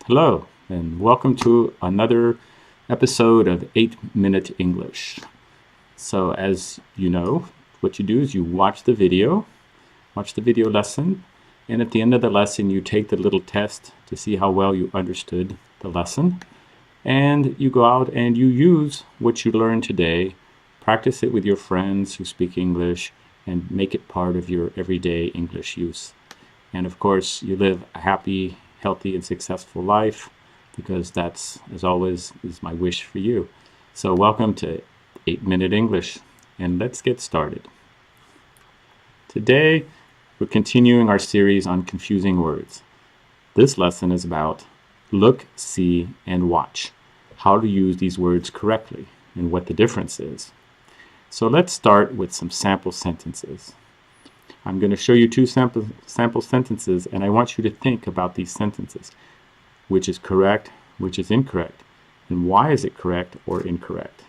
Hello, and welcome to another episode of 8-Minute English. So as you know, what you do is you watch the video lesson, and at the end of the lesson you take the little test to see how well you understood the lesson. And you go out and you use what you learned today, practice it with your friends who speak English, and make it part of your everyday English use. And of course, you live a happy, healthy, and successful life, because that's, as always, is my wish for you. So welcome to 8-Minute English, and let's get started. Today, we're continuing our series on confusing words. This lesson is about look, see, and watch. How to use these words correctly and what the difference is. So let's start with some sample sentences. I'm going to show you two sample sentences, and I want you to think about these sentences. Which is correct, which is incorrect, and why is it correct or incorrect?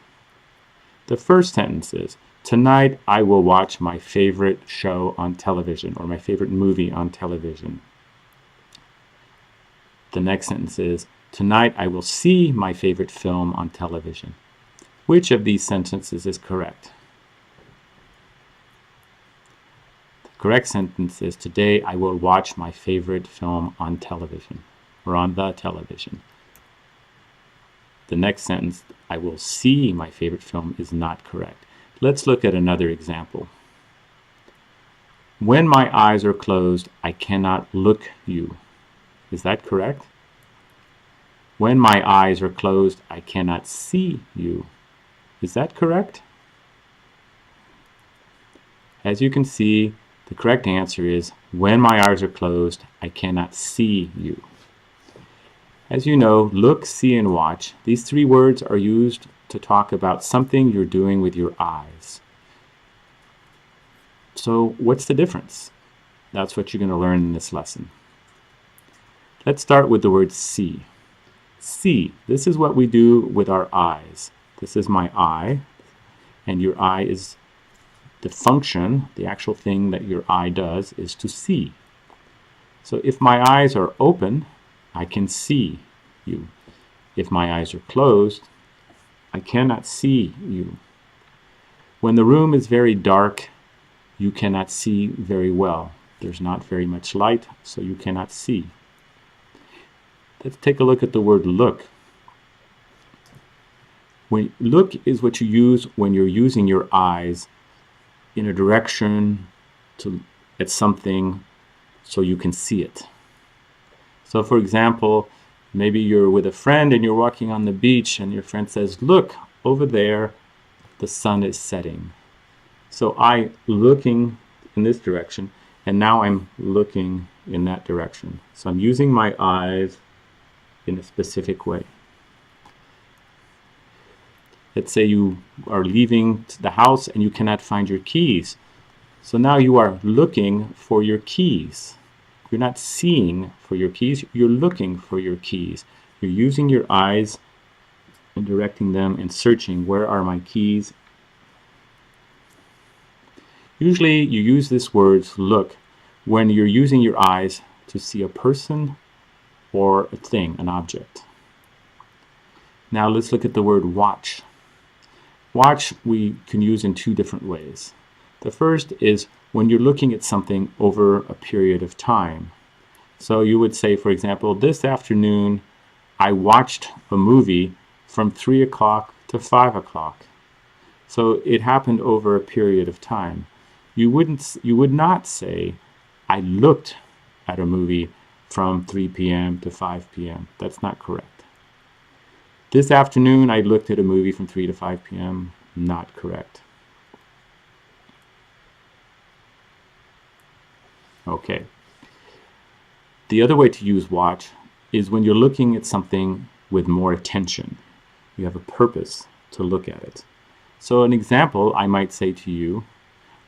The first sentence is, tonight I will watch my favorite show on television, or my favorite movie on television. The next sentence is, tonight I will see my favorite film on television. Which of these sentences is correct? Correct sentence is, today I will watch my favorite film on television, or on the television. The next sentence, I will see my favorite film, is not correct. Let's look at another example. When my eyes are closed, I cannot look you. Is that correct? When my eyes are closed, I cannot see you. Is that correct? As you can see, the correct answer is, when my eyes are closed, I cannot see you. As you know, look, see, and watch. These three words are used to talk about something you're doing with your eyes. So what's the difference? That's what you're going to learn in this lesson. Let's start with the word see. See, this is what we do with our eyes. This is my eye, and your eye is the function, the actual thing that your eye does is to see. So if my eyes are open, I can see you. If my eyes are closed, I cannot see you. When the room is very dark, you cannot see very well. There's not very much light, so you cannot see. Let's take a look at the word look. Look is what you use when you're using your eyes in a direction at something so you can see it. So for example, maybe you're with a friend and you're walking on the beach and your friend says, look, over there, the sun is setting. So I'm looking in this direction, and now I'm looking in that direction. So I'm using my eyes in a specific way. Let's say you are leaving the house and you cannot find your keys. So now you are looking for your keys. You're not seeing for your keys, you're looking for your keys. You're using your eyes and directing them and searching, where are my keys? Usually you use this word look when you're using your eyes to see a person or a thing, an object. Now let's look at the word watch. Watch we can use in two different ways. The first is when you're looking at something over a period of time. So you would say, for example, this afternoon I watched a movie from 3 o'clock to 5 o'clock. So it happened over a period of time. You would not say, I looked at a movie from 3 p.m. to 5 p.m. That's not correct. This afternoon I looked at a movie from 3 to 5 p.m. Not correct. Okay. The other way to use watch is when you're looking at something with more attention. You have a purpose to look at it. So an example, I might say to you,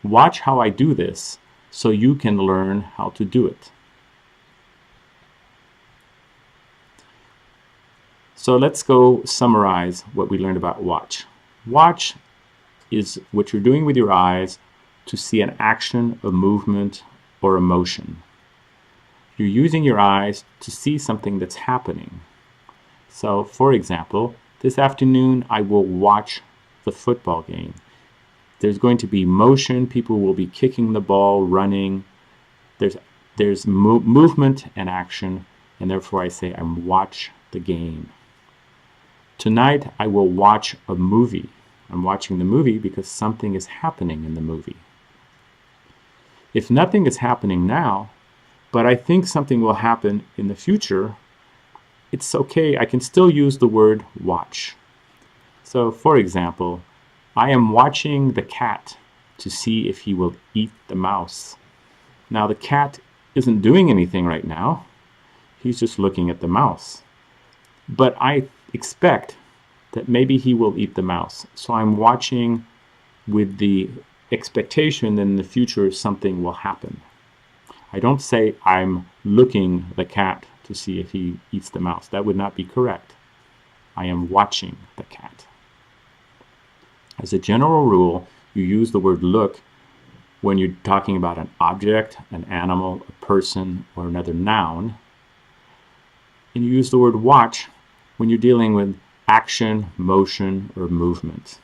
watch how I do this so you can learn how to do it. So let's go summarize what we learned about watch. Watch is what you're doing with your eyes to see an action, a movement, or a motion. You're using your eyes to see something that's happening. So, for example, this afternoon I will watch the football game. There's going to be motion, people will be kicking the ball, running. There's movement and action, and therefore I say I watch the game. Tonight I will watch a movie. I'm watching the movie because something is happening in the movie. If nothing is happening now, but I think something will happen in the future, it's okay. I can still use the word watch. So, for example, I am watching the cat to see if he will eat the mouse. Now, the cat isn't doing anything right now. He's just looking at the mouse. But I expect that maybe he will eat the mouse. So I'm watching with the expectation that in the future something will happen. I don't say I'm looking the cat to see if he eats the mouse. That would not be correct. I am watching the cat. As a general rule, you use the word look when you're talking about an object, an animal, a person, or another noun. And you use the word watch when you're dealing with action, motion, or movement.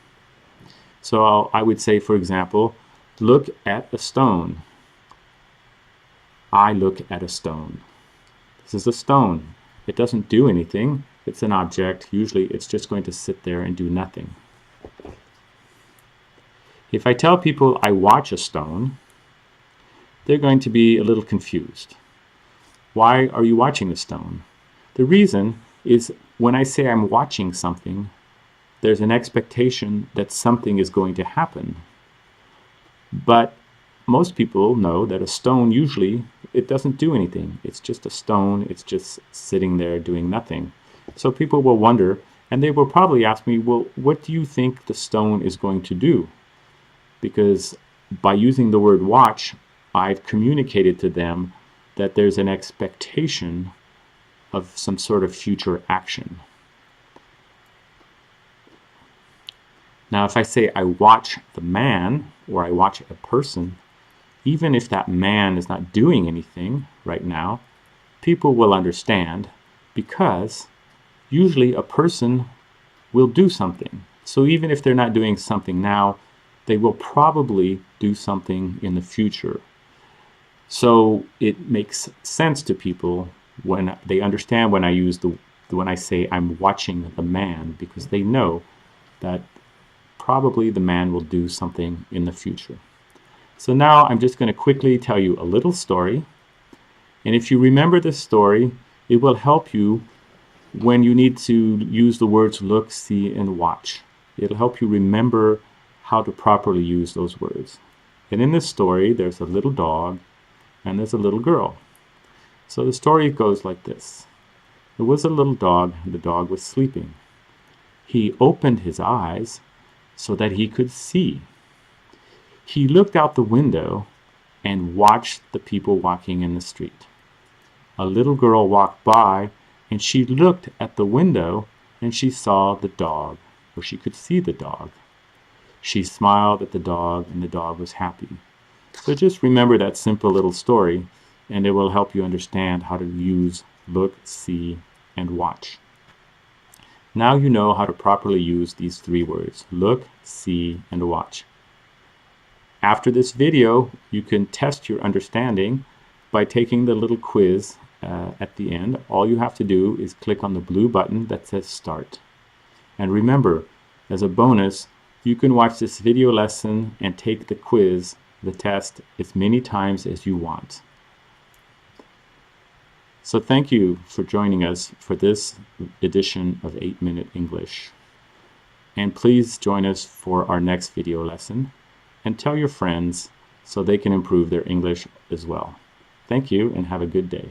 So I would say, for example, look at a stone. I look at a stone. This is a stone. It doesn't do anything. It's an object. Usually it's just going to sit there and do nothing. If I tell people I watch a stone, they're going to be a little confused. Why are you watching the stone? The reason is when I say I'm watching something, there's an expectation that something is going to happen. But most people know that a stone usually, it doesn't do anything. It's just a stone. It's just sitting there doing nothing. So people will wonder, and they will probably ask me, well, what do you think the stone is going to do? Because by using the word watch, I've communicated to them that there's an expectation of some sort of future action. Now, if I say I watch the man or I watch a person, even if that man is not doing anything right now, people will understand because usually a person will do something. So even if they're not doing something now, they will probably do something in the future. So it makes sense to people when they understand when I use when I say I'm watching the man, because they know that probably the man will do something in the future. So now I'm just going to quickly tell you a little story. And if you remember this story, it will help you when you need to use the words look, see, and watch. It'll help you remember how to properly use those words. And in this story, there's a little dog and there's a little girl. So the story goes like this. There was a little dog, and the dog was sleeping. He opened his eyes so that he could see. He looked out the window and watched the people walking in the street. A little girl walked by and she looked at the window and she saw the dog, or she could see the dog. She smiled at the dog and the dog was happy. So just remember that simple little story and it will help you understand how to use look, see, and watch. Now you know how to properly use these three words, look, see, and watch. After this video, you can test your understanding by taking the little quiz at the end. All you have to do is click on the blue button that says Start. And remember, as a bonus, you can watch this video lesson and take the quiz, the test, as many times as you want. So thank you for joining us for this edition of 8-Minute English. And please join us for our next video lesson and tell your friends so they can improve their English as well. Thank you and have a good day.